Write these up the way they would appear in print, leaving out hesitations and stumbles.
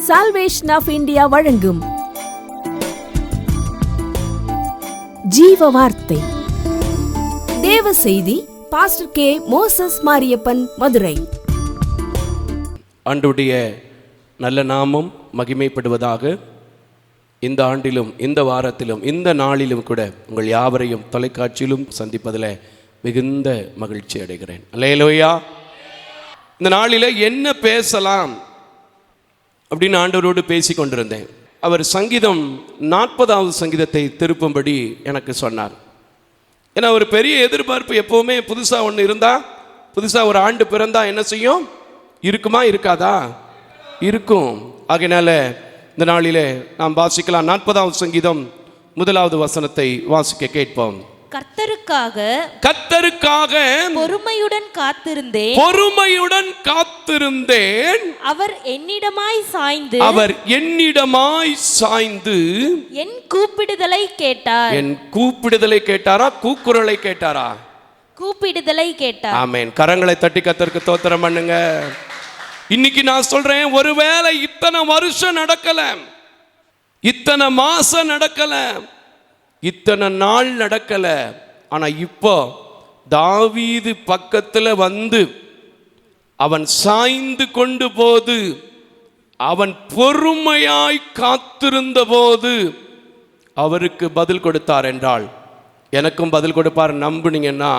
Salvation of India வழங்கும் ஜீவ வார்த்தை தேவ செய்தி. Pastor K. Moses Mariappan, Madurai. ஆண்டவருடைய நல்ல நாமம் மகிமைப்படுவதாக. இந்த ஆண்டிலும் இந்த வாரத்திலும் இந்த நாளிலும் கூட உங்கள் யாவரையும் தொலைக்காட்சியிலும் சந்திப்பதில் மிகுந்த மகிழ்ச்சி அடைகிறேன். அல்லேலூயா. இந்த நாளில் என்ன பேசலாம் அப்படின்னு ஆண்டவரோடு பேசி கொண்டிருந்தேன். அவர் சங்கீதம் 40வது சங்கீதத்தை திருப்பும்படி எனக்கு சொன்னார். ஏன்னா ஒரு பெரிய எதிர்பார்ப்பு எப்போவுமே புதுசாக ஒன்று இருந்தால், புதுசாக ஒரு ஆண்டு பிறந்தா என்ன செய்யும்? இருக்குமா இருக்காதா? இருக்கும். ஆகையினால இந்த நாளிலே நாம் வாசிக்கலாம். 40வது சங்கீதம் 1வது வசனத்தை வாசிக்க கேட்போம். கர்த்தருக்காக பொறுமையுடன் காத்திருந்தேன். அவர் என்னிடமாய் சாய்ந்து என் கூப்பிடுதலை கேட்டாரா? கூக்குரலை கேட்டாரா? கூப்பிடுதலை கேட்டார். ஆமென். கரங்களை தட்டி கர்த்தருக்கு ஸ்தோத்திரம் பண்ணுங்க. இன்னைக்கு நான் சொல்றேன், ஒருவேளை இத்தனை வருஷம் நடக்கல, இத்தனை மாசம் நடக்கல, இத்தனை நாள் நடக்கல, ஆனா இப்போ தாவீது பக்கத்துல வந்து அவன் சாய்ந்து கொண்டு போது, அவன் பொறுமையாய் காத்திருந்த போது அவருக்கு பதில் கொடுத்தார் என்றால் எனக்கும் பதில் கொடுப்பார். நம்புனீங்கன்னா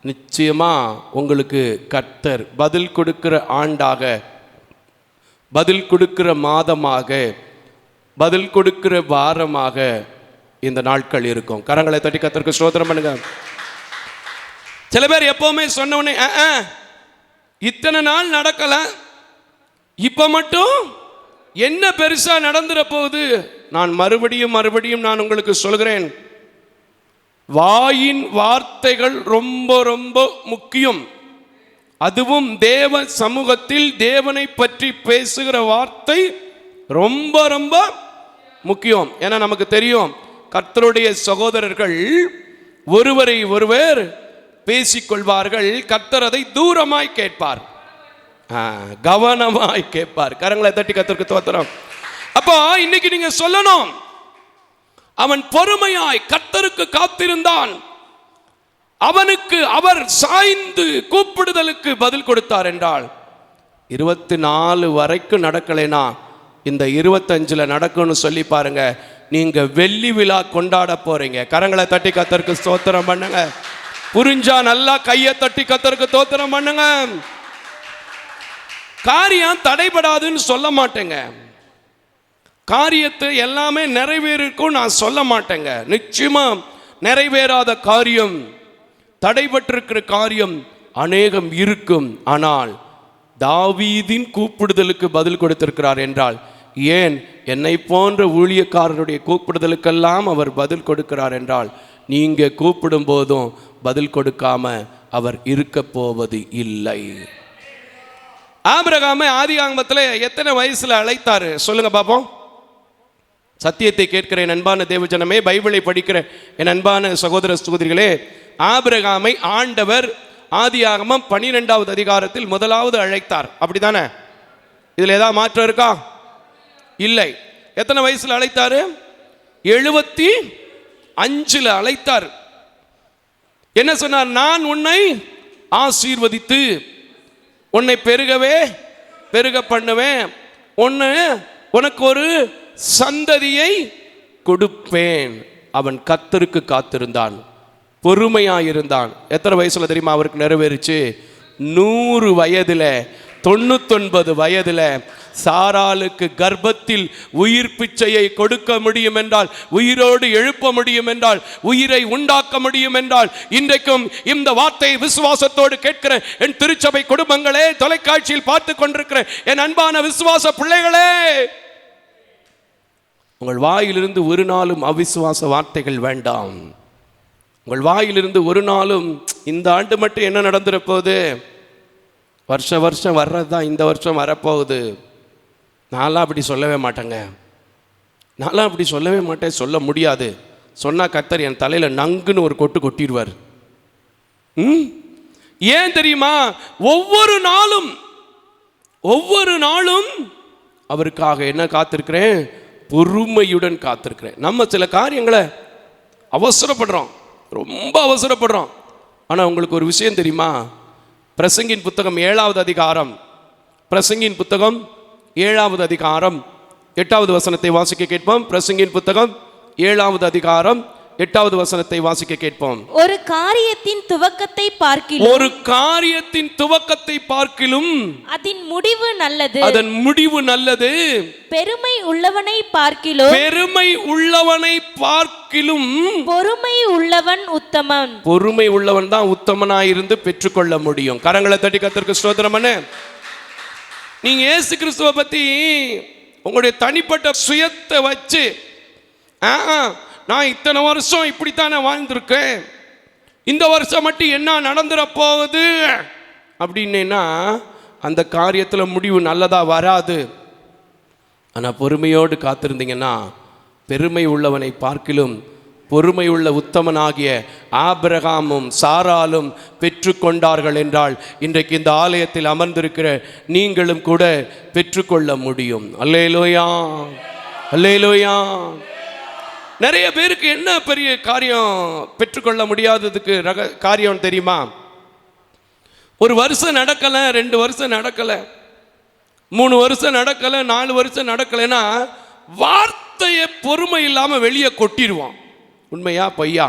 நிச்சயமா உங்களுக்கு கர்த்தர் பதில் கொடுக்கிற ஆண்டாக, பதில் கொடுக்கிற மாதமாக, பதில் கொடுக்கிற வாரமாக இந்த நாட்கள் இருக்கும். கரங்களை தட்டி கர்த்தருக்கு ஸ்தோத்திரம் பண்ணுங்க. சில பேர் எப்பவுமே சொன்ன உடனே இத்தனை நாள் நடக்கல, இப்ப மட்டும் என்ன பெருசா நடந்துற போகுது? நான் மறுபடியும் நான் உங்களுக்கு சொல்கிறேன், வாயின் வார்த்தைகள் ரொம்ப ரொம்ப முக்கியம். அதுவும் தேவ சமூகத்தில் தேவனை பற்றி பேசுகிற வார்த்தை ரொம்ப ரொம்ப முக்கியம். ஏன்னா நமக்கு தெரியும், கர்த்தருடைய சகோதரர்கள் ஒருவரை ஒருவர் பேசிக்கொள்வார்கள். கர்த்தர் அதை தூரமாய் கேட்பார், கவனமாய் கேட்பார். கரங்களை தட்டி கர்த்தருக்கு ஸ்தோத்திரம். அப்போ இன்னைக்கு நீங்க சொல்லணும், அவன் பொறுமையாய் கர்த்தருக்கு காத்திருந்தான், அவனுக்கு அவர் சாய்ந்து கூப்பிடுதலுக்கு பதில் கொடுத்தார் என்றால் 24 வரைக்கும் நடக்கலைனா இந்த 25ல நடக்கும்னு சொல்லி பாருங்க. நீங்க வெள்ளி விழா கொண்டாட போறீங்க. கரங்களை தட்டி கர்த்தருக்கு ஸ்தோத்திரம் பண்ணுங்க. புரிஞ்சா நல்லா கையை தட்டி கர்த்தருக்கு ஸ்தோத்திரம் பண்ணுங்க. காரியம் தடைபடாதுன்னு சொல்ல மாட்டேங்க, காரியத்தை எல்லாமே நிறைவேறிருக்கும் நான் சொல்ல மாட்டேங்க. நிச்சயமா நிறைவேறாத காரியம், தடைபட்டிருக்கிற காரியம் அநேகம் இருக்கும். ஆனால் தாவீதின் கூப்பிடுதலுக்கு பதில் கொடுத்திருக்கிறார் என்றால், ஏன் என்னை போன்ற ஊழியக்காரனுடைய கூப்பிடுதலுக்கெல்லாம் அவர் பதில் கொடுக்கிறார் என்றால், நீங்க கூப்பிடும் போதும் பதில் கொடுக்காம அவர் இருக்க போவது இல்லை. ஆபிரகாமை ஆதியாகமத்தில் எத்தனை வயசுல அழைத்தாரு சொல்லுங்க பாப்போம். சத்தியத்தை கேட்கிற என் அன்பான தேவஜனமே, பைபிளை படிக்கிற என் அன்பான சகோதர சகோதரிகளே, ஆபிரகாமை ஆண்டவர் ஆதியாகமம் 12வது அதிகாரத்தில் முதலாவது அழைத்தார். அப்படித்தானே? இதுல ஏதாவது மாற்றம் இருக்கா? இல்லை. எத்தனை வயசுல அழைத்தாரு? 75ல அழைத்தார். என்ன சொன்னார்? நான் உன்னை ஆசீர்வதித்து உன்னை பெருக பண்ணுவேன், உனக்கு ஒரு சந்ததியை கொடுப்பேன். அவன் கர்த்தருக்கு காத்திருந்தான், பொறுமையாயிருந்தான். எத்தனை வயசுல தெரியுமா அவருக்கு நிறைவேறிச்சு? 100 வயதுல, 99 வயதுல சாராளுக்கு கர்ப்பத்தில் உயிர் பிச்சையை கொடுக்க முடியும் என்றால், உயிரோடு எழுப்ப முடியும் என்றால், உயிரை உண்டாக்க முடியும் என்றால், இன்றைக்கும் இந்த வார்த்தையை விசுவாசத்தோடு கேட்கிற என் திருச்சபை குடும்பங்களே, தொலைக்காட்சியில் பார்த்து கொண்டிருக்கிற என் அன்பான விசுவாச பிள்ளைகளே, உங்கள் வாயிலிருந்து ஒரு நாளும் அவிசுவாச வார்த்தைகள் வேண்டாம். உங்கள் வாயிலிருந்து ஒரு நாளும் இந்த ஆண்டு மட்டும் என்ன நடந்துற போகுது, வருஷம் வர்றதுதான் இந்த வருஷம் வரப்போகுது, நான்லாம் அப்படி சொல்லவே மாட்டேங்க, நான்லாம் அப்படி சொல்லவே மாட்டேன், சொல்ல முடியாது. சொன்னா கர்த்தர் என் தலையில நங்குன்னு ஒரு கொட்டு கொட்டிடுவார். ஏன் தெரியுமா? ஒவ்வொரு நாளும் அவருக்காக என்ன காத்திருக்கிறேன்? பொறுமையுடன் காத்திருக்கிறேன். நம்ம சில காரியங்களை அவசரப்படுறோம், ரொம்ப அவசரப்படுறோம். ஆனால் உங்களுக்கு ஒரு விஷயம் தெரியுமா? பிரசங்கின் புத்தகம் 7வது அதிகாரம், பிரசங்கின் புத்தகம் 7வது அதிகாரம் 8வது வசனத்தை வாசிக்க கேட்போம். பிரசங்கின் புத்தகம் 7வது அதிகாரம் 8வது வசனத்தை வாசிக்க கேட்போம். ஒரு காரியத்தின் துவக்கத்தை பார்க்கிலும், ஒரு காரியத்தின் துவக்கத்தை பார்க்கிலும் அதன் முடிவு நல்லது, அதன் முடிவு நல்லது. பெருமை உள்ளவனை பார்க்கிலும், பெருமை உள்ளவனை பார்க்கிலும் பொறுமை உள்ளவன் உத்தமன். பொறுமை உள்ளவன் தான் உத்தமனாயிருந்து பெற்றுக்கொள்ள முடியும். கரங்களை தட்டி கர்த்தருக்கு ஸ்தோத்திரம் பண்ணு. நீங்க இயேசு கிறிஸ்துவை பத்தி உங்களுடைய தனிப்பட்ட சுயத்தை வச்சு நான் இத்தனை வருஷம் இப்படித்தானே வாழ்ந்திருக்கேன், இந்த வருஷம் மட்டும் என்ன நடந்துட போகுது அப்படின்னா அந்த காரியத்தில் முடிவு நல்லதா வராது. ஆனால் பொறுமையோடு காத்திருந்தீங்கன்னா பெருமை உள்ளவனை பார்க்கிலும் பொறுமை உள்ள உத்தமனாகிய ஆபிரகாமும் சாராலும் பெற்றுக்கொண்டார்கள் என்றால் இன்றைக்கு இந்த ஆலயத்தில் அமர்ந்திருக்கிற நீங்களும் கூட பெற்றுக்கொள்ள முடியும். அல்லேலூயா, அல்லேலூயா. நிறைய பேருக்கு என்ன பெரிய காரியம் பெற்றுக்கொள்ள முடியாததுக்கு காரியம் தெரியுமா? ஒரு வருஷம் நடக்கலை, 2 வருஷம் நடக்கலை, 3 வருஷம் நடக்கலை, 4 வருஷம் நடக்கலைன்னா வார்த்தையை பொறுமை இல்லாமல் வெளியே கொட்டிடுவான். உண்மையா பொய்யா?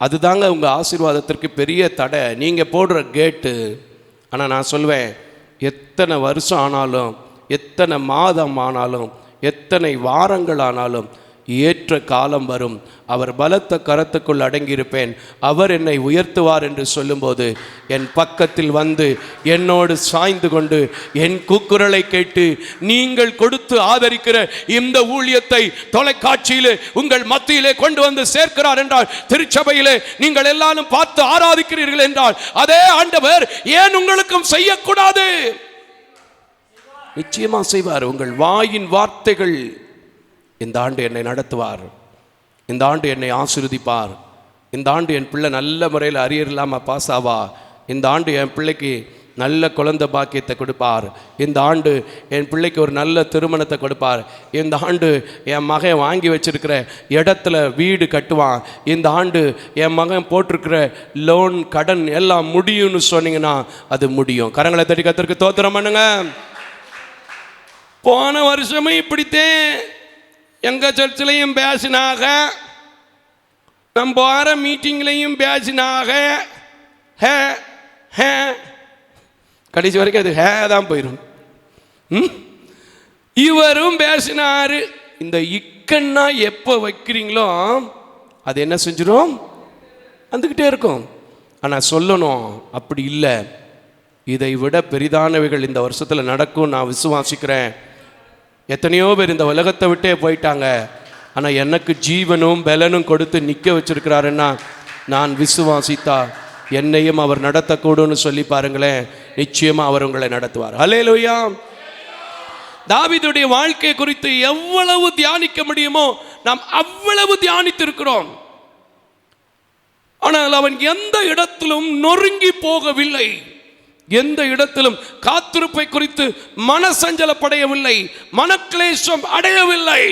அதுதாங்க உங்கள் ஆசீர்வாதத்திற்கு பெரிய தடை, நீங்கள் போடுற கேட்டு. ஆனால் நான் சொல்வேன், எத்தனை வருஷம் ஆனாலும், எத்தனை மாதம் ஆனாலும், எத்தனை வாரங்கள் ஆனாலும் ஏற்ற காலம் வரும். அவர் பலத்த கரத்துக்குள் அடங்கியிருப்பேன், அவர் என்னை உயர்த்துவார் என்று சொல்லும்போது என் பக்கத்தில் வந்து என்னோடு சாய்ந்து கொண்டு என் கூக்குரலை கேட்டு நீங்கள் கொடுத்து ஆதரிக்கிற இந்த ஊழியத்தை தொலைக்காட்சியிலே உங்கள் மத்தியிலே கொண்டு வந்து சேர்க்கிறார் என்றால், திருச்சபையிலே நீங்கள் எல்லாரும் பார்த்து ஆராதிக்கிறீர்கள் என்றால், அதே ஆண்டவர் ஏன் உங்களுக்கும் செய்யக்கூடாது? நிச்சயமா செய்வார். உங்கள் வாயின் வார்த்தைகள் இந்த ஆண்டு என்னை நடத்துவார், இந்த ஆண்டு என்னை ஆசீர்வதிப்பார், இந்த ஆண்டு என் பிள்ளை நல்ல முறையில் அரியர் இல்லாமல் பாஸ் ஆவா, இந்த ஆண்டு என் பிள்ளைக்கு நல்ல குழந்தை பாக்கியத்தை கொடுப்பார், இந்த ஆண்டு என் பிள்ளைக்கு ஒரு நல்ல திருமணத்தை கொடுப்பார், இந்த ஆண்டு என் மகன் வாங்கி வச்சிருக்கிற இடத்துல வீடு கட்டுவான், இந்த ஆண்டு என் மகன் போட்டிருக்கிற லோன் கடன் எல்லாம் முடியும்னு சொன்னீங்கன்னா அது முடியும். கரங்களை தட்டி கர்த்தருக்கு ஸ்தோத்திரம் பண்ணுங்க. போன வருஷமும் இப்படித்தேன் எங்கள் சர்ச்சிலையும் பேசினாக, நம்ம போகிற மீட்டிங்லையும் பேசினாக, கடைசி வரைக்கும் அது தான் போயிடும். இவரும் பேசினாரு. இந்த இக்கன்னா எப்போ வைக்கிறீங்களோ அது என்ன செஞ்சிடும்? வந்துக்கிட்டே இருக்கும். ஆனால் சொல்லணும், அப்படி இல்லை, இதை விட பெரிதானவைகள் இந்த வருஷத்தில் நடக்கும் நான் விசுவாசிக்கிறேன். எத்தனையோ பேர் இந்த உலகத்தை விட்டே போயிட்டாங்க, ஆனால் எனக்கு ஜீவனும் பலனும் கொடுத்து நிற்க வச்சிருக்கிறாருன்னா நான் விசுவாசித்தா என்னையும் அவர் நடத்தக்கூடும்னு சொல்லி பாருங்களேன், நிச்சயமாக அவர் உங்களை நடத்துவார். ஹல்லேலூயா. தாவீதுடைய வாழ்க்கை குறித்து எவ்வளவு தியானிக்க முடியுமோ நாம் அவ்வளவு தியானித்திருக்கிறோம். ஆனால் அவன் எந்த இடத்திலும் நொறுங்கி போகவில்லை, எந்த இடத்திலும் காத்திருப்பை குறித்து மனசஞ்சலப்படையவில்லை, மனக்லேசம் அடையவில்லை.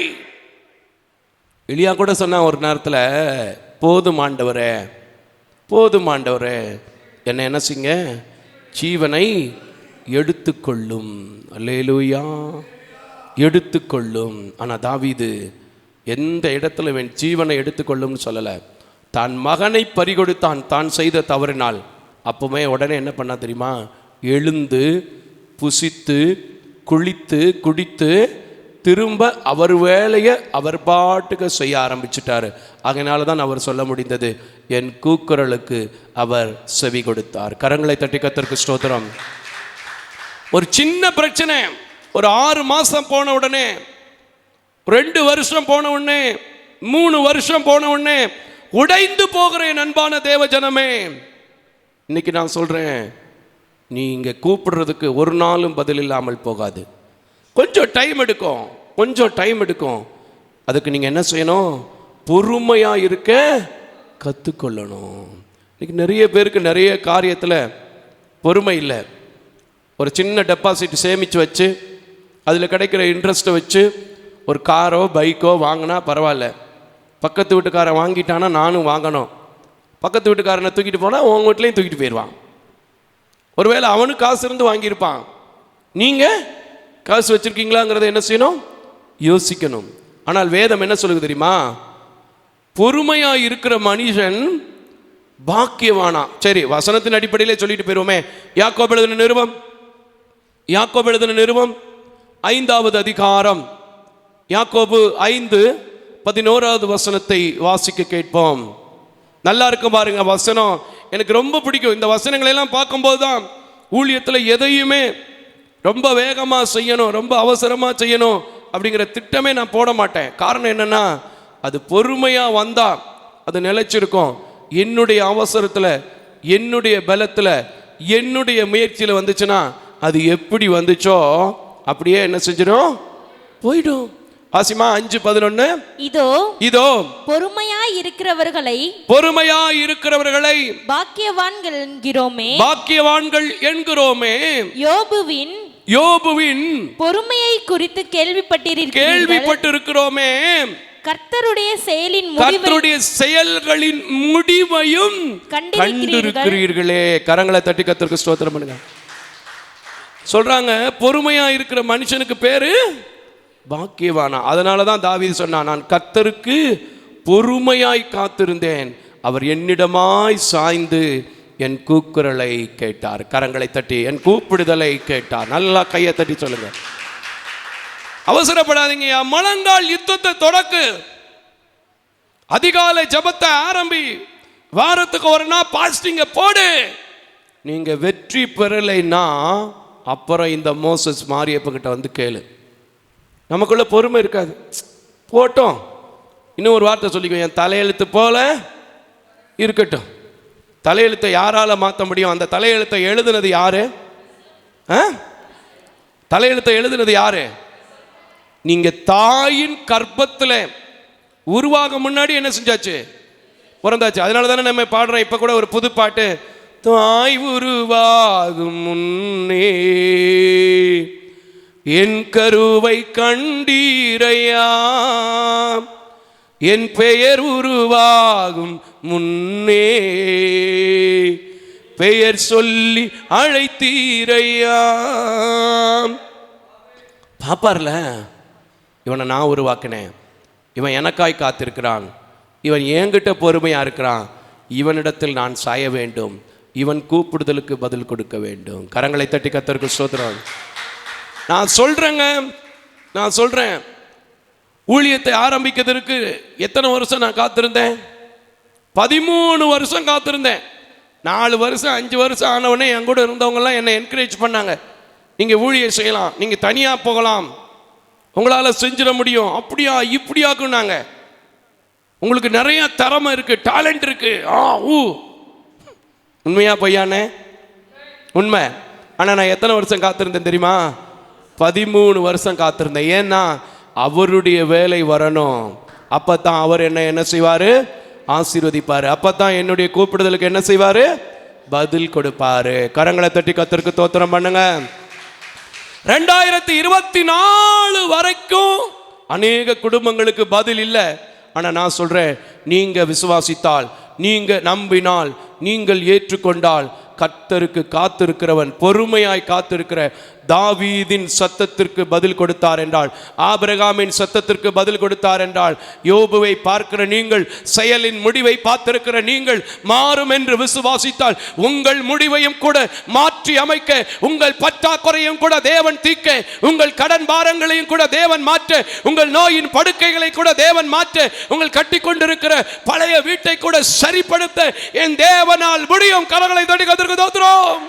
எலியா கூட சொன்ன ஒரு நேரத்தில், போதும் ஆண்டவரே, போதும் ஆண்டவரே, என்ன என்ன செய்யுங்க, ஜீவனை எடுத்துக்கொள்ளும். அல்லேலூயா, எடுத்துக்கொள்ளும். ஆனால் தாவீது எந்த இடத்துல என் ஜீவனை எடுத்துக்கொள்ளும்னு சொல்லலை, தான் மகனை பறிகொடுத்தான் தான் செய்த தவறினால். அப்போவே உடனே என்ன பண்ணா தெரியுமா? எழுந்து புசித்து குளித்து குடித்து திரும்ப அவர் வேலையை அவர் பாட்டுக்கு செய்ய ஆரம்பிச்சிட்டாரு. அதனால தான் அவர் சொல்ல முடிந்தது, என் கூக்குரலுக்கு அவர் செவி கொடுத்தார். கரங்களை தட்டி கர்த்தருக்கு ஸ்தோத்திரம். ஒரு சின்ன பிரச்சனை ஒரு 6 மாதம் போன உடனே, 2 வருஷம் போன உடனே, 3 வருஷம் போன உடனே உடைந்து போகிறேன். அன்பான தேவ ஜனமே, இன்னைக்கு நான் சொல்கிறேன், நீங்கள் கூப்பிடுறதுக்கு ஒரு நாளும் பதில் இல்லாமல் போகாது. கொஞ்சம் டைம் எடுக்கும், கொஞ்சம் டைம் எடுக்கும். அதுக்கு நீங்கள் என்ன செய்யணும்? பொறுமையாக இருக்க கற்றுக்கொள்ளணும். இன்னைக்கு நிறைய பேருக்கு நிறைய காரியத்தில் பொறுமை இல்லை. ஒரு சின்ன டெபாசிட் சேமித்து வச்சு அதில் கிடைக்கிற இன்ட்ரெஸ்ட்டை வச்சு ஒரு காரோ பைக்கோ வாங்கினா பரவாயில்ல. பக்கத்து வீட்டுக்காரன் வாங்கிட்டானா நானும் வாங்கணும். பக்கத்து வீட்டுக்காரனை தூக்கிட்டு போனால் உங்கள் வீட்லேயும் தூக்கிட்டு போயிடுவான். ஒருவேளை அவனுக்கு காசு இருந்து வாங்கியிருப்பான். நீங்கள் காசு வச்சுருக்கீங்களாங்கிறத என்ன செய்யணும்? யோசிக்கணும். ஆனால் வேதம் என்ன சொல்லுது தெரியுமா? பொறுமையாக இருக்கிற மனுஷன் பாக்கியவானா. சரி, வசனத்தின் அடிப்படையிலே சொல்லிட்டு போயிருவோமே. யாக்கோபு எழுதின நிருபம் 5வது அதிகாரம், யாக்கோபு 5:11 வசனத்தை வாசிக்க கேட்போம். நல்லா இருக்கும் பாருங்க வசனம். எனக்கு ரொம்ப பிடிக்கும் இந்த வசனங்களை எல்லாம் பார்க்கும்போது தான் ஊழியத்தில் எதையுமே ரொம்ப வேகமாக செய்யணும், ரொம்ப அவசரமாக செய்யணும் அப்படிங்கிற திட்டமே நான் போட மாட்டேன். காரணம் என்னன்னா, அது பொறுமையாக வந்தால் அது நிலைச்சிருக்கும். என்னுடைய அவசரத்தில், என்னுடைய பலத்தில், என்னுடைய முயற்சியில் வந்துச்சுன்னா அது எப்படி வந்துச்சோ அப்படியே என்ன செஞ்சிடும்? போயிடும். ஆசிமா 5:11. இதோ பொறுமையாய் இருக்கிறவர்களை பாக்கியவான்கள் என்கிறோமே. யோபுவின் பொறுமையை குறித்து கேள்விப்பட்டிருக்கிறோமே. கர்த்தருடைய செயல்களின் முடிவையும் கண்டிருக்கிறீர்களே. கரங்களை தட்டி கர்த்தருக்கு ஸ்தோத்திரம் பண்ணுங்க. சொல்றாங்க, பொறுமையா இருக்கிற மனுஷனுக்கு பேரு பாக்கியவானா. அதனால தான் தாவீது சொன்னான், நான் கர்த்தருக்கு பொறுமையாய் காத்திருந்தேன், அவர் என்னிடமாய் சாய்ந்து என் கூக்குரலை கேட்டார். கரங்களை தட்டி என் கூப்பிடுதலை கேட்டார். நல்லா கையை தட்டி சொல்லுங்க. அவசரப்படாதீங்க. முழங்கால் யுத்தத்தை தொடக்கு. அதிகாலை ஜபத்தை ஆரம்பி. வாரத்துக்கு ஒரு நாள் பாஸ்டிங்க போடு. நீங்க வெற்றி பெறலைன்னா அப்புறம் இந்த மோசஸ் மாரியப்ப கிட்ட வந்து கேளு. நமக்குள்ள பொறுமை இருக்காது. போட்டோம். இன்னும் ஒரு வார்த்தை சொல்லிக்கோ, என் தலையெழுத்து போல இருக்கட்டும். தலையெழுத்தை யாரால மாற்ற முடியும்? அந்த தலையெழுத்தை எழுதுனது யாரு? தலையெழுத்தை எழுதுனது யாரு? நீங்க தாயின் கர்ப்பத்தில் உருவாக முன்னாடி என்ன செஞ்சாச்சு? பிறந்தாச்சு. அதனால தானே நம்ம பாடுறோம். இப்ப கூட ஒரு புது பாட்டு, தாய் உருவாகும் முன்னே என் கருவை கண்டீரையா, என் பெயர் உருவாகும் முன்னே பெயர் சொல்லி அழைத்தீரையா. பாப்பார்ல, இவனை நான் உருவாக்கினேன், இவன் எனக்காய் காத்திருக்கிறான், இவன் என்கிட்ட பொறுமையா இருக்கிறான், இவனிடத்தில் நான் சாய வேண்டும், இவன் கூப்பிடுதலுக்கு பதில் கொடுக்க வேண்டும். கரங்களை தட்டி கர்த்தருக்கு ஸ்தோத்திரம். நான் சொல்றேன் ஊழியத்தை ஆரம்பிக்கிறதுக்கு எத்தனை வருஷம் நான் காத்திருந்தேன்? 13 வருஷம் காத்திருந்தேன். 4 வருஷம் 5 வருஷம் ஆனவனே என் கூட இருந்தவங்கெல்லாம் என்னை என்கரேஜ் பண்ணாங்க. நீங்கள் ஊழியம் செய்யலாம், நீங்கள் தனியாக போகலாம், உங்களால் செஞ்சிட முடியும், அப்படியா இப்படியாக்குனாங்க. உங்களுக்கு நிறைய திறமை இருக்கு, டேலண்ட் இருக்கு. உண்மையா பொய்யானே? உண்மை. ஆனால் நான் எத்தனை வருஷம் காத்திருந்தேன் தெரியுமா? 13 வருஷம் காத்திருந்தேன். ஏன்னா அவருடைய வேலை வரணும். அப்பதான் அவர் என்ன செய்வாரு? ஆசீர்வதிப்பாரு. அப்பதான் என்னுடைய கூப்பிடுதலுக்கு என்ன செய்வாரு? பதில் கொடுப்பாரு. கரங்களை தட்டி கர்த்தருக்கு ஸ்தோத்திரம் பண்ணுங்க. 2024 வரைக்கும் அநேக குடும்பங்களுக்கு பதில் இல்லை. ஆனா நான் சொல்றேன், நீங்க விசுவாசித்தால், நீங்க நம்பினால், நீங்கள் ஏற்றுக்கொண்டால், கர்த்தருக்கு காத்திருக்கிறவன், பொறுமையாய் காத்திருக்கிற தாவீதின் சத்தத்திற்கு பதில் கொடுத்தார் என்றால், ஆபிரகாமின் சத்தத்திற்கு பதில் கொடுத்தார் என்றால், யோபுவை பார்க்கிற நீங்கள், செயலின் முடிவை பார்த்திருக்கிற நீங்கள் மாறும் என்று விசுவாசித்தால், உங்கள் முடிவையும் கூட மாற்றி அமைக்க, உங்கள் பற்றாக்குறையும் கூட தேவன் தீர்க்க, உங்கள் கடன் பாரங்களையும் கூட தேவன் மாற்ற, உங்கள் நோயின் படுக்கைகளை கூட தேவன் மாற்ற, உங்கள் கட்டிக்கொண்டிருக்கிற பழைய வீட்டை கூட சரிப்படுத்த என் தேவனால் முடியும். கரங்களை தட்டி கர்த்தருக்கு ஸ்தோத்திரம்.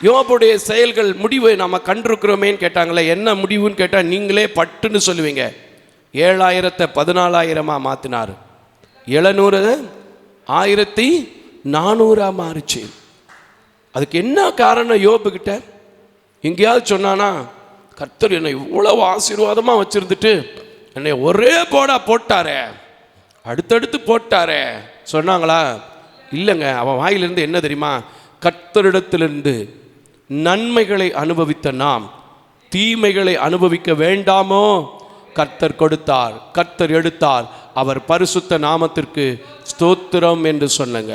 யோபுடைய செயல்கள் முடிவை நாம கண்டிருக்கிறோமேன்னு கேட்டாங்களே, என்ன முடிவுன்னு கேட்டா நீங்களே பட்டுன்னு சொல்லுவீங்க. 7000 14,000 மாத்தினார், 700 1400 மாறிச்சு. அதுக்கு என்ன காரணம்? யோபு கிட்ட எங்கேயாவது சொன்னானா, கர்த்தர் என்னை இவ்வளவு ஆசீர்வாதமா வச்சிருந்துட்டு என்னை ஒரே போடா போட்டாரே, அடுத்தடுத்து போட்டாரே சொன்னாங்களா? இல்லைங்க. அவன் வாயிலிருந்து என்ன தெரியுமா? கர்த்தரிடத்திலிருந்து நன்மைகளை அனுபவித்த நாம் தீமைகளை அனுபவிக்க வேண்டாமோ? கர்த்தர் கொடுத்தார், கர்த்தர் எடுத்தார். அவர் பரிசுத்த நாமத்திற்கு ஸ்தோத்திரம் என்று சொன்னங்க.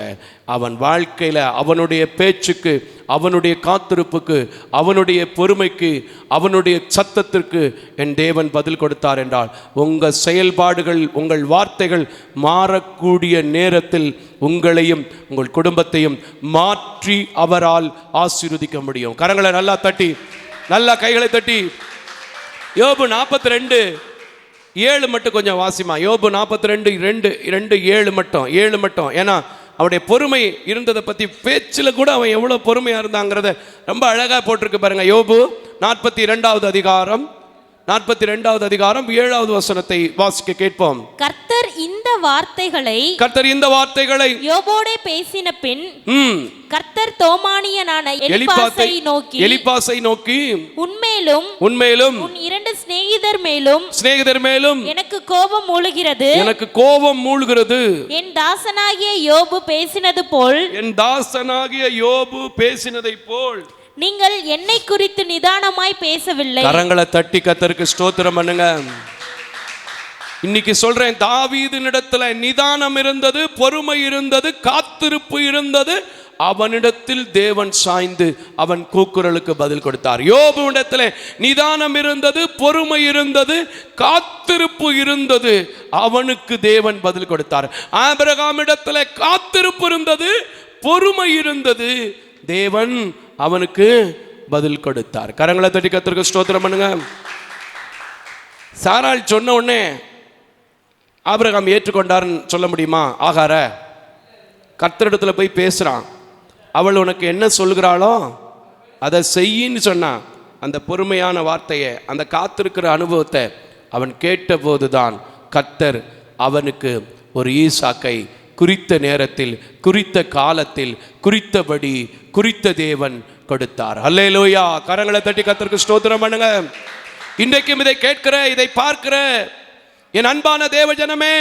அவன் வாழ்க்கையில் அவனுடைய பேச்சுக்கு, அவனுடைய காத்திருப்புக்கு, அவனுடைய பொறுமைக்கு, அவனுடைய சத்தத்திற்கு என் தேவன் பதில் கொடுத்தார் என்றால், உங்கள் செயல்பாடுகள், உங்கள் வார்த்தைகள் மாறக்கூடிய நேரத்தில் உங்களையும் உங்கள் குடும்பத்தையும் மாற்றி அவரால் ஆசீர்வதிக்க முடியும். கரங்களை நல்லா தட்டி, நல்லா கைகளை தட்டி. யோபு 42:7 மட்டும் கொஞ்சம் வாசிமா. யோபு 42:2 மட்டும் 7 மட்டும். ஏன்னா அவனுடைய பொறுமை இருந்ததை பற்றி பேச்சில் கூட அவன் எவ்வளோ பொறுமையாக இருந்தாங்கிறத ரொம்ப அழகாக போட்டிருக்கு பாருங்க. யோபு 42வது அதிகாரம் 7வது வசனத்தை வாசிக்க கேட்போம். கர்த்தர் இந்த வார்த்தைகளை யோபோடே பேசின பின் கர்த்தர் தோமானியனான எலிப்பாசை நோக்கி உன்மேலும் உன் 2 சிநேகிதர் மேலும் எனக்கு கோபம் மூளுகிறது. என் தாசனாகிய யோபு பேசினதைப் போல் நீங்கள் என்னை குறித்து நிதானமாய் பேசவில்லை. கரங்களை தட்டி கர்த்தருக்கு ஸ்தோத்திரம் பண்ணுங்க. இன்னைக்கு சொல்றேன், தாவீதினிடத்துல நிதானம் இருந்தது, பொறுமை இருந்தது, காத்திருப்பு இருந்தது. அவனிடத்தில் தேவன் சாய்ந்து அவன் கூக்குரலுக்கு பதில் கொடுத்தார். யோபுவிடத்தில் நிதானம் இருந்தது, பொறுமை இருந்தது, காத்திருப்பு இருந்தது. அவனுக்கு தேவன் பதில் கொடுத்தார். ஆபிரகாமிடத்தில் காத்திருப்பு இருந்தது, பொறுமை இருந்தது. தேவன் அவனுக்கு பதில் கொடுத்தார். கரங்களை தட்டி கர்த்தருக்கு ஸ்தோத்திரம் பண்ணுங்க. சாராள் சொன்ன உடனே ஆபிரகாம் ஏற்றுக்கொண்டார்னு சொல்ல முடியுமா? ஆகார கர்த்தரிடத்துல போய் பேசுறான். அவள் உனக்கு என்ன சொல்கிறாளோ அதை செய்யின்னு சொன்னான். அந்த பொறுமையான வார்த்தையை, அந்த காத்திருக்கிற அனுபவத்தை அவன் கேட்ட போதுதான் கர்த்தர் அவனுக்கு ஒரு ஈசாக்கை குறித்த நேரத்தில், குறித்த காலத்தில், குறித்தபடி, குறித்த தேவன் கொடுத்தார். அல்லேலூயா. கரங்களை தட்டி கர்த்தருக்கு ஸ்தோத்திரம் பண்ணுங்க. இன்றைக்கும் இதை கேட்கிற, இதை பார்க்கிற என் அன்பான தேவ ஜனமே,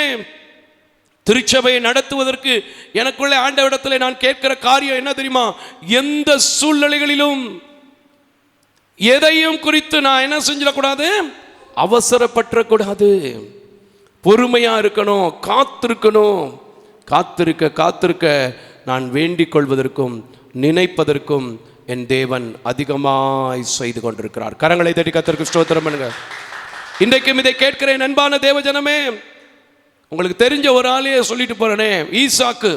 திருச்சபையை நடத்துவதற்கு எனக்குள்ளே ஆண்டவரிடத்தில் நான் கேட்கிற காரியம் என்ன தெரியுமா? எந்த சூழ்நிலைகளிலும் எதையும் குறித்து நான் என்ன செஞ்சிடக்கூடாது? அவசரப்பற்றக்கூடாது. பொறுமையா இருக்கணும், காத்திருக்கணும். காத்திருக்க நான் வேண்டிக் கொள்வதற்கும் நினைப்பதற்கும் என் தேவன் அதிகமாய் செய்து கொண்டிருக்கிறார். கரங்களை தட்டி கர்த்தருக்கு ஸ்தோத்திரம் பண்ணுங்க. இன்றைக்கும் இதை கேட்கிறேன் அன்பான தேவ ஜனமே. உங்களுக்கு தெரிஞ்ச ஒரு ஆளையே சொல்லிட்டு போறேனே, ஈசாக்கு.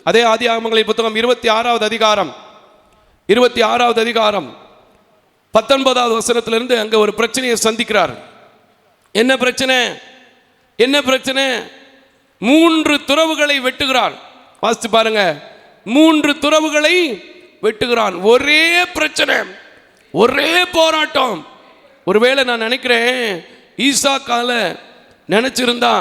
அதே ஆதியாகமங்களின் புத்தகம் 26வது அதிகாரம் 19வது வசனத்திலிருந்து அங்க ஒரு பிரச்சனையை சந்திக்கிறார். என்ன பிரச்சனை? 3 துறவுகளை வெட்டுகிறான். வாசித்து பாருங்க, 3 துறவுகளை வெட்டுகிறான். ஒரே பிரச்சனை, ஒரே போராட்டம். ஒருவேளை நான் நினைக்கிறேன், ஈசாக்கால நினைச்சிருந்தா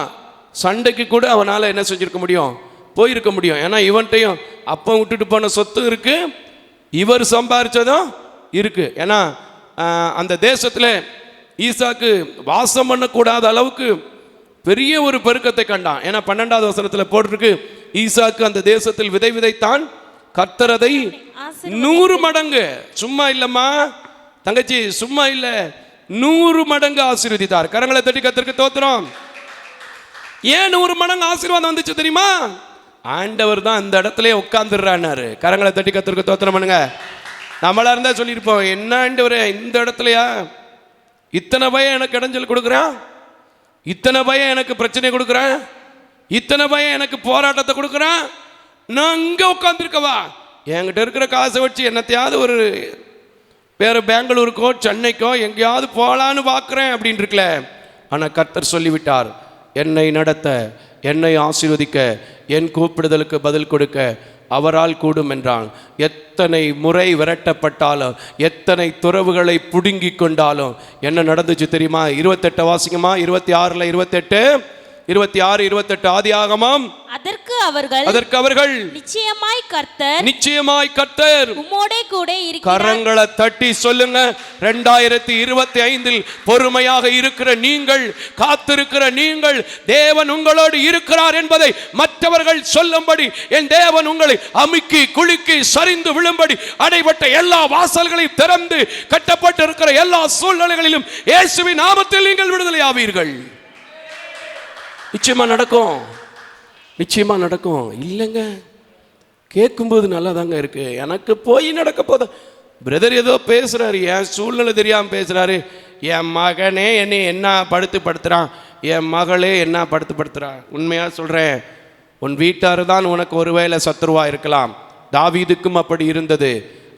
சண்டைக்கு கூட அவனால் என்ன செஞ்சிருக்க முடியும்? போயிருக்க முடியும். ஏன்னா இவன்ட்டையும் அப்பா விட்டுட்டு போன சொத்து இருக்கு, இவர் சம்பாரிச்சதும் இருக்கு. ஏன்னா அந்த தேசத்தில் ஈசாக்கு வாசம் பண்ணக்கூடாத அளவுக்கு பெரிய ஒரு பெருக்கத்தை கண்டான். ஏன்னா 12வது வசனத்தில் போட்டிருக்கு, ஈசாக்கு அந்த தேசத்தில் விதை விதைத்தான், கர்த்தர் அதை 100 மடங்கு, சும்மா இல்லம்மா தங்கச்சி, சும்மா இல்ல, 100 மடங்கு ஆசீர்வதித்தார். கரங்களை தட்டி கர்த்தருக்கு ஸ்தோத்திரம். ஏன் 100 மடங்கு ஆசீர்வாதம் வந்துச்சு தெரியுமா? ஆண்டவர் தான் அந்த இடத்துல உட்கார்ந்துடுறாரு. கரங்களை தட்டி கர்த்தருக்கு ஸ்தோத்திரம் பண்ணுங்க. நம்மளா இருந்தா சொல்லியிருப்போம், என்ன ஆண்டவரே இந்த இடத்துலயா இத்தனை பயம் எனக்கு இடைஞ்சல் கொடுக்குறான், இத்தனை பயம் எனக்கு பிரச்சனை கொடுக்குறேன், இத்தனை பயம் எனக்கு போராட்டத்தை கொடுக்குறேன், நான் இங்கே உட்காந்துருக்கவா? என்கிட்ட இருக்கிற காசை வச்சு என்னத்தையாவது ஒரு வேறு பெங்களூருக்கோ சென்னைக்கோ எங்கேயாவது போகலான்னு பார்க்குறேன் அப்படின்னு இருக்கல. ஆனால் கர்த்தர் சொல்லிவிட்டார், என்னை நடத்த, என்னை ஆசீர்வதிக்க, என் கூப்பிடுதலுக்கு பதில் கொடுக்க அவரால் கூடும் என்றான். எத்தனை முறை விரட்டப்பட்டாலும், எத்தனை துறவுகளை புடுங்கி கொண்டாலும் என்ன நடந்துச்சு தெரியுமா? 28 வாசிக்குமா? 26 28 26 28 ஆதியாகமம். அதற்கு அவர்கள் நிச்சயமாய் கர்த்தர் உம்மோடே கூட இருக்கிறார். கரங்களை தட்டி சொல்லுங்க, 2025 பொறுமையாக இருக்கிற நீங்கள், காத்திருக்கிற நீங்கள், தேவன் உங்களோடு இருக்கிறார் என்பதை மற்றவர்கள் சொல்லும்படி என் தேவன் உங்களை அமுக்கி குலுக்கி சரிந்து விழும்படி அடைபட்ட எல்லா வாசல்களையும் திறந்து கட்டப்பட்டு இருக்கிற எல்லா சூழ்நிலைகளிலும் இயேசுவின் நாமத்தில் நீங்கள் விடுதலை ஆவீர்கள். நிச்சயமா நடக்கும், நிச்சயமா நடக்கும். இல்லைங்க, கேட்கும்போது நல்லா தாங்க இருக்கு. எனக்கு போய் நடக்க போத பிரதர் ஏதோ பேசுறாரு, என் சூழ்நிலை தெரியாம பேசுறாரு. என் மகனே என்னை என்ன படுத்துறான், என் மகளே என்ன படுத்துறான். உண்மையா சொல்றேன், உன் வீட்டார் தான் உனக்கு ஒருவேளை சத்துருவா இருக்கலாம். தாவீதுக்கும் அப்படி இருந்தது.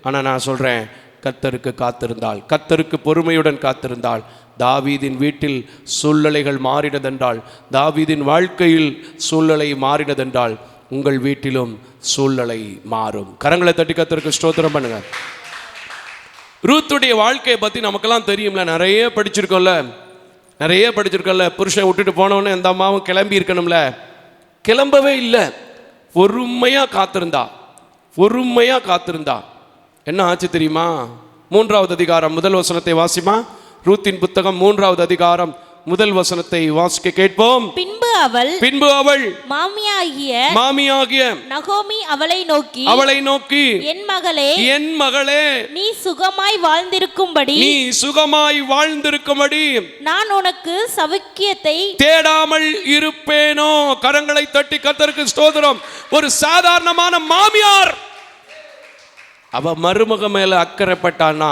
ஆனால் நான் சொல்றேன், கர்த்தருக்கு காத்திருந்தால், கர்த்தருக்கு பொறுமையுடன் காத்திருந்தால், தாவீதின் வீட்டில் சூழ்நிலைகள் மாறினதென்றால், தாவீதின் வாழ்க்கையில் சூழ்நிலை மாறினதென்றால், உங்கள் வீட்டிலும் சூழ்நிலை மாறும். கரங்களை தட்டி கர்த்தருக்கு ஸ்தோத்திரம் பண்ணுங்க. ரூத்துடைய வாழ்க்கையை பற்றி நமக்கெல்லாம் தெரியும்ல, நிறைய படிச்சிருக்கோம்ல. புருஷன் விட்டுட்டு போனவொன்னே எந்த அம்மாவும் கிளம்பி இருக்கணும்ல, கிளம்பவே இல்லை. பொறுமையாக காத்திருந்தா என்ன ஆச்சு தெரியுமா? 3வது அதிகாரம் 1 வசனத்தை வாசிமா. ரூத்தின் புத்தகம் 3வது அதிகாரம் 1 வசனத்தை வாசிக்க கேட்போம். பின்பு அவள் மாமியாகிய நகோமி அவளை நோக்கி என் மகளே நீ சுகமாய் வாழ்ந்திருக்கும்படி நான் உனக்கு சௌக்கியத்தை தேடாமல் இருப்பேனோ. கரங்களை தட்டி கர்த்தருக்கு ஸ்தோத்திரம். ஒரு சாதாரணமான மாமியார் அவ மருமக மேல அக்கறைப்பட்டானா,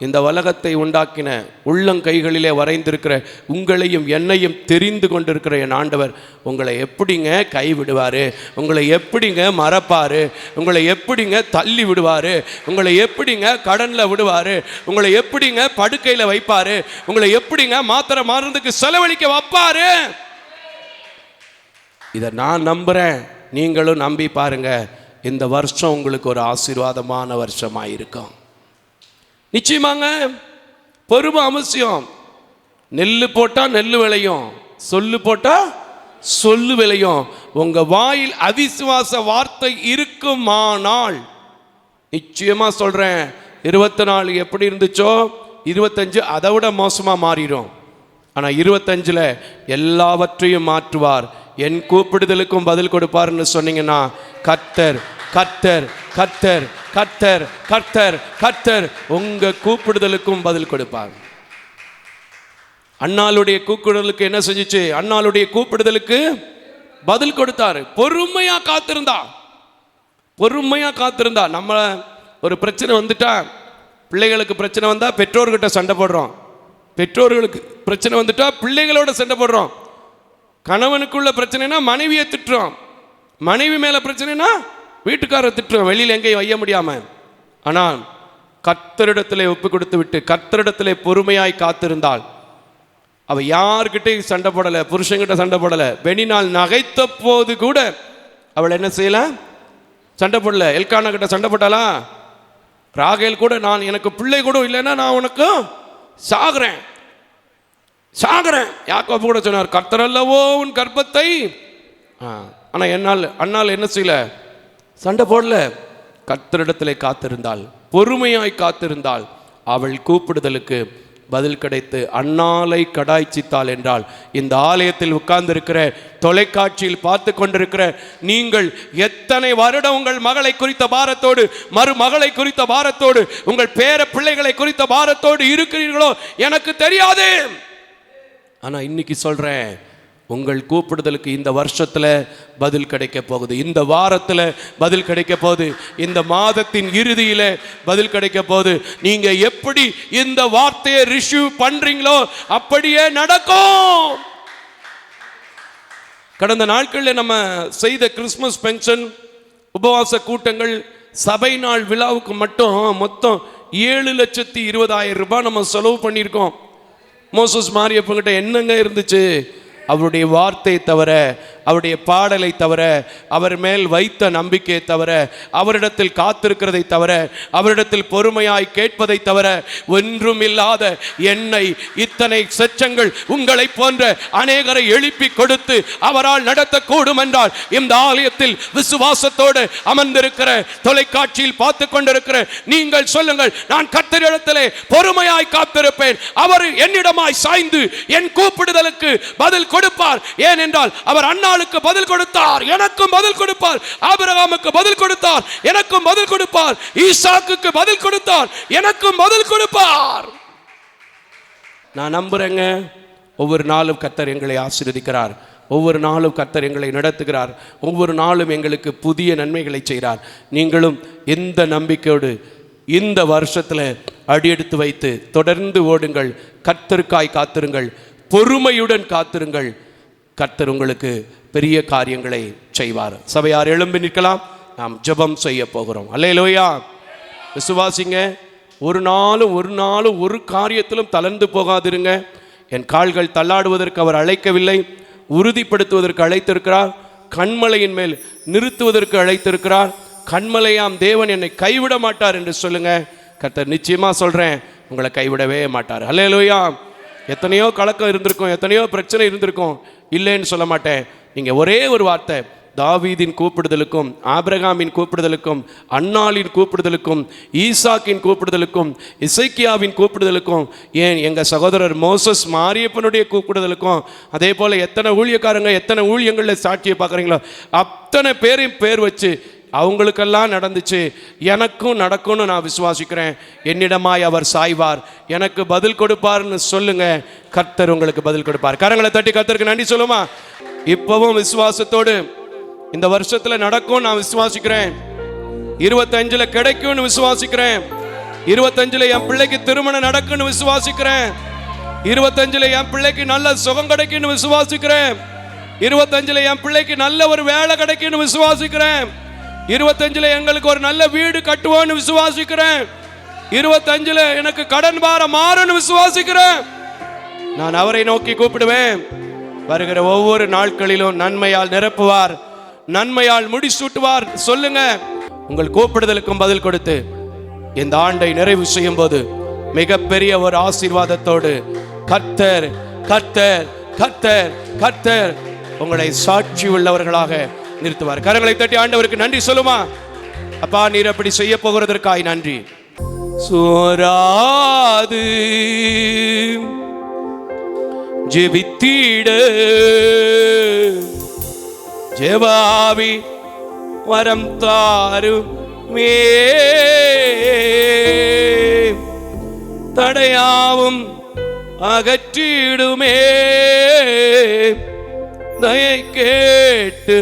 இந்த உலகத்தை உண்டாக்கின உள்ளங்கைகளிலே வரைந்திருக்கிற உங்களையும் என்னையும் தெரிந்து கொண்டிருக்கிற என் ஆண்டவர் உங்களை எப்படிங்க கைவிடுவார், உங்களை எப்படிங்க மறப்பார், உங்களை எப்படிங்க தள்ளி விடுவார், உங்களை எப்படிங்க கடனில் விடுவார், உங்களை எப்படிங்க படுக்கையில் வைப்பார், உங்களை எப்படிங்க மாத்திரை மருந்துக்கு செலவழிக்க வைப்பார். இதை நான் நம்புகிறேன், நீங்களும் நம்பி பாருங்க. இந்த வருஷம் உங்களுக்கு ஒரு ஆசீர்வாதமான வருஷமாக இருக்கும். நிச்சயமாங்க, பொறுமை அவசியம். நெல்லு போட்டால் நெல்லு விளையும், சொல்லு போட்டால் சொல்லு விளையும். உங்க வாயில் அவிசுவாச வார்த்தை இருக்குமானால், நிச்சயமா சொல்றேன், 24 எப்படி இருந்துச்சோ 25 அதை விட மோசமா மாறிடும். ஆனா 25ல் எல்லாவற்றையும் மாற்றுவார். என் கூப்பிடுதலுக்கும் பதில் கொடுப்பார்னு சொன்னீங்கன்னா, கர்த்தர் கர்த்தர் கர்த்தர் கர்த்தர் கர்த்தர் கர்த்தர் உங்க கூப்பிடுதலுக்கும் பதில் கொடுப்பார். அண்ணாளுடைய கூப்பிடுதலுக்கு என்ன செஞ்சிச்சு? அண்ணாளுடைய கூப்பிடுதலுக்கு பதில் கொடுத்தாரு. பொறுமையா காத்திருந்தா. நம்ம ஒரு பிரச்சனை வந்துட்டா, பிள்ளைகளுக்கு பிரச்சனை வந்தா பெற்றோர்கிட்ட சண்டை போடுறோம், பெற்றோர்களுக்கு பிரச்சனை வந்துட்டா பிள்ளைகளோட சண்டை போடுறோம், கணவனுக்குள்ள பிரச்சனைனா மனைவியை திட்டுறோம், மனைவி மேல பிரச்சனைனா வீட்டுக்காரரை திட்டுறோம், வெளியில் எங்கேயும் வைய முடியாம. ஆனால் கர்த்தரிடத்திலே ஒப்பு கொடுத்து விட்டு கர்த்தரிடத்திலே பொறுமையாய் காத்திருந்தாள். அவ யார்கிட்டையும் சண்டை போடலை, புருஷன்கிட்ட சண்டை போடலை. பெனினாள் நகைத்த போது கூட அவள் என்ன செய்யல? சண்டை போடல. எல்கானா கிட்ட சண்டை போட்டாளா? ராகேல் கூட, நான் எனக்கு பிள்ளை கூட இல்லைன்னா நான் உனக்கு சாகுறேன். யாக்கோபு கூட சொன்னார், கர்த்தரல்லவோ உன் கர்ப்பத்தை. ஆனால் அண்ணால் என்ன செய்யல? சண்டை போடல. கர்த்தரிடத்திலே காத்திருந்தாள், பொறுமையாய் காத்திருந்தாள். அவள் கூப்பிடுதலுக்கு பதில் கிடைத்து அண்ணாலை கடாய்ச்சித்தாள் என்றால், இந்த ஆலயத்தில் உட்கார்ந்திருக்கிற, தொலைக்காட்சியில் பார்த்து கொண்டிருக்கிற நீங்கள் எத்தனை வருடம் உங்கள் மகளை குறித்த பாரத்தோடு, மருமகளை குறித்த பாரத்தோடு, உங்கள் பேர பிள்ளைகளை குறித்த பாரத்தோடு இருக்கிறீர்களோ எனக்கு தெரியாது. ஆனா இன்னைக்கு சொல்றேன், உங்கள் கூப்பிடுதலுக்கு இந்த வருஷத்துல பதில் கிடைக்க போகுது, இந்த வாரத்துல பதில் கிடைக்க போகுது, இந்த மாதத்தின் இறுதியில பதில் கிடைக்க போகுது. நீங்க எப்படி இந்த வார்த்தையை ரிசீவ் பண்றீங்களோ அப்படியே நடக்கும். கடந்த நாட்களில் நம்ம செய்த கிறிஸ்மஸ் பென்ஷன், உபவாச கூட்டங்கள், சபை நாள் விழாவுக்கு மட்டும் மொத்தம் 7,20,000 ரூபாய் நம்ம செலவு பண்ணியிருக்கோம். மோசஸ் மாரியப்பங்கிட்ட என்னங்க இருந்துச்சு? அவருடைய வார்த்தை தவிர, அவருடைய பாடலை தவிர, அவர் மேல் வைத்த நம்பிக்கையை தவிர, அவரிடத்தில் காத்திருக்கிறதை தவிர, அவரிடத்தில் பொறுமையாய் கேட்பதை தவிர ஒன்றும் இல்லாத என்னை இத்தனை செச்சங்கள் உங்களை போன்ற அநேகரை எழுப்பி கொடுத்து அவரால் நடத்தக்கூடும் என்றால், இந்த ஆலயத்தில் விசுவாசத்தோடு அமர்ந்திருக்கிற, தொலைக்காட்சியில் பார்த்து கொண்டிருக்கிற நீங்கள் சொல்லுங்கள், நான் கர்த்தரிடத்திலே பொறுமையாய் காத்திருப்பேன். அவர் என்னிடமாய் சாய்ந்து என் கூப்பிடுதலுக்கு பதில் கொடுப்பார். ஏனென்றால் அவர் அன்னாளுக்கு பதில் கொடுத்தார், எனக்கும் பதில் கொடுப்பார். ஆபிரகாமுக்கு பதில் கொடுத்தார், எனக்கும் பதில் கொடுப்பார். ஈசாக்குக்கு பதில் கொடுத்தார், எனக்கும் பதில் கொடுப்பார். நான் நம்புறேங்க, ஒவ்வொரு நாளும் கர்த்தர் எங்களை ஆசீர்வதிக்கிறார். ஒவ்வொரு நாளும் கர்த்தர் எங்களை நடத்துகிறார். ஒவ்வொரு நாளும் எங்களுக்கு புதிய நன்மைகளை செய்கிறார். நீங்களும் எந்த நம்பிக்கையோடு இந்த வருஷத்தில் அடியெடுத்து வைத்து தொடர்ந்து ஓடுங்கள். கர்த்தருக்காய் காத்திருங்கள், பொறுமையுடன் காத்திருங்கள். கர்த்தர் உங்களுக்கு பெரிய காரியங்களை செய்வார். சபையார் எழும்பி நிற்கலாம், நாம் ஜெபம் செய்ய போகிறோம். அல்லேலூயா. விசுவாசிங்க, ஒரு நாளும் ஒரு காரியத்திலும் தளர்ந்து போகாதிருங்க. என் கால்கள் தள்ளாடுவதற்கு அவர் அழைக்கவில்லை, உறுதிப்படுத்துவதற்கு அழைத்திருக்கிறார். கண்மலையின் மேல் நிறுத்துவதற்கு அழைத்திருக்கிறார். கண்மலையாம் தேவன் என்னை கைவிட மாட்டார் என்று சொல்லுங்க. கர்த்தர் நிச்சயமா சொல்றேன், உங்களை கைவிடவே மாட்டார். அல்லேலூயா. எத்தனையோ கலக்கம் இருந்திருக்கும், எத்தனையோ பிரச்சனை இருந்திருக்கும், இல்லைன்னு சொல்ல மாட்டேன். நீங்க ஒரே ஒரு வார்த்தை, தாவீதின் கூப்பிடுதலுக்கும், ஆபிரகாமின் கூப்பிடுதலுக்கும், அன்னாளின் கூப்பிடுதலுக்கும், ஈசாக்கின் கூப்பிடுதலுக்கும், இசைக்கியாவின் கூப்பிடுதலுக்கும், ஏன் எங்கள் சகோதரர் மோசஸ் மாரியப்பனுடைய கூப்பிடுதலுக்கும், அதே போல் எத்தனை ஊழியக்காரங்க எத்தனை ஊழியங்களில் சாட்சியை பார்க்குறீங்களோ அத்தனை பேரையும் பேர் வச்சு அவங்களுக்கெல்லாம் நடந்துச்சு, எனக்கும் நடக்கும்னு நான் விசுவாசிக்கிறேன். என்னிடமாய் அவர் சாய்வார், எனக்கு பதில் கொடுப்பார்னு சொல்லுங்க. கர்த்தர் உங்களுக்கு பதில் கொடுப்பார். கரங்களை தட்டி கர்த்தருக்கு நன்றி சொல்லுமா. இப்பவும் விசுவாசத்தோடு இந்த வருஷத்துல நடக்கும் நான் விசுவாசிக்கிறேன். 25ல கிடைக்கும்னு விசுவாசிக்கிறேன். 25ல என் பிள்ளைக்கு திருமணம் நடக்கும்னு விசுவாசிக்கிறேன். 25ல என் பிள்ளைக்கு நல்ல சுகம் கிடைக்கும்னு விசுவாசிக்கிறேன். 25ல என் பிள்ளைக்கு நல்ல ஒரு வேலை கிடைக்கும்னு விசுவாசிக்கிறேன். 25ல எங்களுக்கு ஒரு நல்ல வீடு கட்டுவோம்னு விசுவாசிக்கிறேன். 25ல எனக்கு கடன் பாரம் மாறும்னு விசுவாசிக்கிறேன். நான் அவரை நோக்கி கூப்பிடுவேன். வருகிற ஒவ்வொரு நாட்களிலும் நன்மையால் நிரப்புவார், நன்மையால் முடிசூட்டுவார். சொல்லுங்க, உங்கள் கூப்பிடுதலுக்கும் பதில் கொடுத்து இந்த ஆண்டை நிறைவு செய்யும் போது மிகப்பெரிய ஒரு ஆசீர்வாதத்தோடு கர்த்தர் கர்த்தர் கர்த்தர் கர்த்தர் உங்களை சாட்சி உள்ளவர்களாக நிறுத்துவார். கரங்களை தட்டி ஆண்டவருக்கு நன்றி சொல்லுமா. அப்பா, நீர் அப்படி செய்ய போகிறதற்காய் நன்றி. சோராது ஜெபித்திட ஜெபாவி வரம் தாருமே, தடையாவும் அகற்றிடுமே, தயை கேட்டு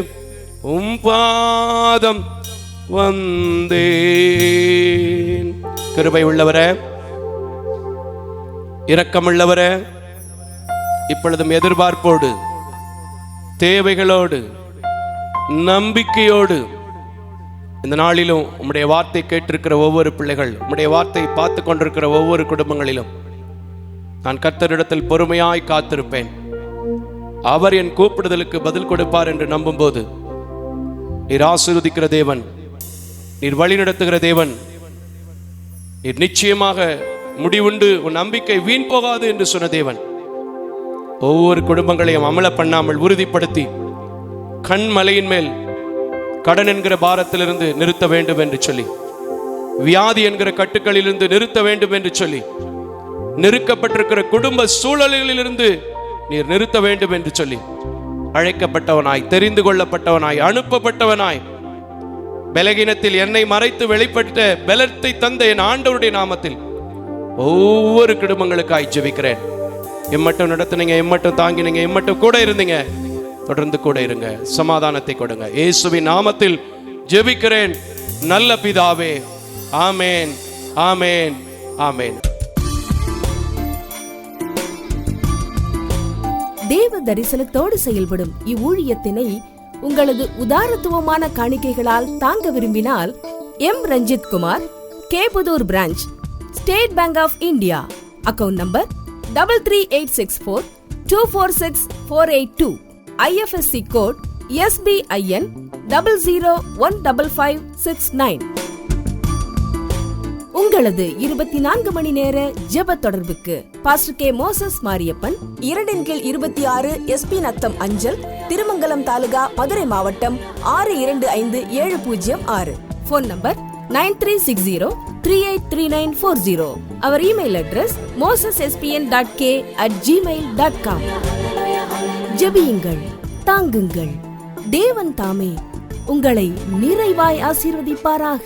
பாதம் வந்தேன். கிருபை உள்ளவரே, இரக்கமுள்ளவரே, இப்பொழுதும் எதிர்பார்ப்போடு, தேவைகளோடு, நம்பிக்கையோடு இந்த நாளிலும் உம்முடைய வார்த்தை கேட்டிருக்கிற ஒவ்வொரு பிள்ளைகள், உம்முடைய வார்த்தை பார்த்து கொண்டிருக்கிற ஒவ்வொரு குடும்பங்களிலும் நான் கர்த்தரிடத்தில் பொறுமையாய் காத்திருப்பேன். அவர் என் கூப்பிடுதலுக்கு பதில் கொடுப்பார் என்று நம்பும்போது, நீர் ஆசீர்வதிக்கிற தேவன், நீர் வழி நடத்துகிற தேவன், நீர் நிச்சயமாக முடிவுண்டு உன் நம்பிக்கை வீண் போகாது என்று சொன்ன தேவன், ஒவ்வொரு குடும்பங்களையும் அமல பண்ணாமல் உறுதிப்படுத்தி கண்மலையின் மேல் கடன் என்கிற பாரத்திலிருந்து நிறுத்த வேண்டும் என்று சொல்லி, வியாதி என்கிற கட்டுக்களிலிருந்து நிறுத்த வேண்டும் என்று சொல்லி, நெருக்கப்பட்டிருக்கிற குடும்ப சூழல்களிலிருந்து நீர் நிறுத்த வேண்டும் என்று சொல்லி, அழைக்கப்பட்டவனாய், தெரிந்து கொள்ளப்பட்டவனாய், அனுப்பப்பட்டவனாய், பலகீனத்தில் என்னை மறைத்து வெளிப்பட்ட பலத்தை தந்த என் ஆண்டவருடைய நாமத்தில் ஒவ்வொரு குடும்பங்களுக்காய் ஜெபிக்கிறேன். எம்மட்டும் நடத்துனீங்க, எம்மட்டும் தாங்கினீங்க, எம்மட்டும் கூட இருந்தீங்க, தொடர்ந்து கூட இருங்க. சமாதானத்தை கொடுங்க. இயேசுவின் நாமத்தில் ஜெபிக்கிறேன் நல்ல பிதாவே. ஆமேன், ஆமேன், ஆமேன். தேவ தரிசனத்தோடு செயல்படும் இவ்வூழியத்தினை உங்களது உதாரத்துவமான காணிக்கைகளால் தாங்க விரும்பினால், M Ranjith Kumar, K Pudur branch, State Bank of India, account number 33864 246482. IFSC code SBIN 00155569. உங்களது 24 மணி நேர ஜெப தொடர்புக்கு pastor K. Moses Mariappan, 2/26 SP Natham அஞ்சல், திருமங்கலம் தாலுகா, மதுரை மாவட்டம் 625706. Phone number 9360383940. அவர் இமெயில் அட்ரஸ் mosespn.k@gmail.com. ஜெபியுங்கள், தாங்குங்கள். தேவன் தாமே உங்களை நிறைவாய் ஆசீர்வதிப்பாராக.